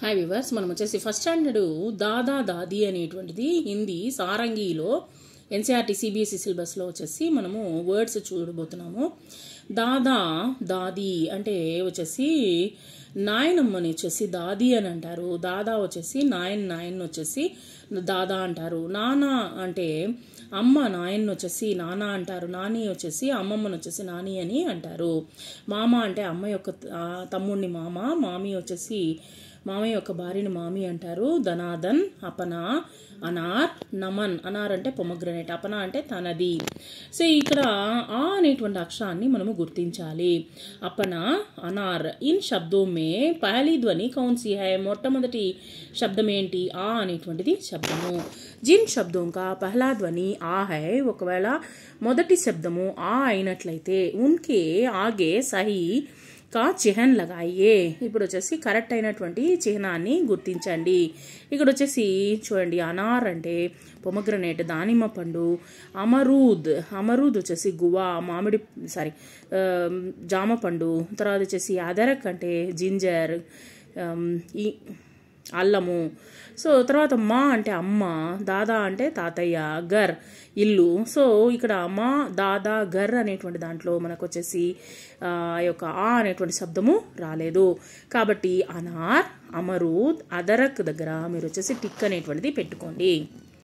Hi viewers, మనం వచ్చేసి first standard దాదా దాది అనేటువంటిది హిందీ సారంగిలో ఎన్సీఆర్టీ సిబిఎస్ఈ సిలబస్లో వచ్చేసి మనము వర్డ్స్ చూడబోతున్నాము. దాదా దాది అంటే వచ్చేసి నాయనమ్మని వచ్చేసి దాది అని అంటారు. దాదా వచ్చేసి నాయన్ వచ్చేసి దాదా అంటారు. నాన్న అంటే అమ్మ నాయన్ని వచ్చేసి నాన్న అంటారు. నాని వచ్చేసి అమ్మమ్మని వచ్చేసి నాని అని అంటారు. మామ అంటే అమ్మ యొక్క తమ్ముడిని మామ, మామి వచ్చేసి మామయ్య యొక్క భార్యని మామి అంటారు. ధనాదన్, అపన, అనార్, నమన్. అనార్ అంటే పొమగ్రనేట్, అపన అంటే తనది. సో ఇక్కడ ఆ అనేటువంటి అక్షరాన్ని మనము గుర్తించాలి. అపన, అనార్ ఇన్ శబ్దో మే పహలీ ధ్వని కౌన్సీ హై? మొట్టమొదటి శబ్దం ఏంటి? ఆ అనేటువంటిది శబ్దము. జిన్ శబ్దం కా పహలా ధ్వని ఆ హై, ఒకవేళ మొదటి శబ్దము ఆ అయినట్లయితే ఉన్కే ఆగే సహీ కా చిహ్న్ లగాయే. ఇప్పుడు వచ్చేసి కరెక్ట్ అయినటువంటి చిహ్నాన్ని గుర్తించండి. ఇక్కడ వచ్చేసి చూడండి, అనార్ అంటే పొమగ్రనేట్ దానిమ్మ పండు, అమరూద్ వచ్చేసి గువా మామిడి జామ పండు. తర్వాత వచ్చేసి అదరక్ అంటే జింజర్, అల్లము. సో తర్వాత మా అంటే అమ్మ, దాదా అంటే తాతయ్య, గర్ ఇల్లు. సో ఇక్కడ అమ్మ, దాదా, గర్ అనేటువంటి దాంట్లో మనకు వచ్చేసి యొక్క ఆ అనేటువంటి శబ్దము రాలేదు. కాబట్టి అనార్, అమరూద్, అదరక్ దగ్గర మీరు వచ్చేసి టిక్ అనేటువంటిది పెట్టుకోండి.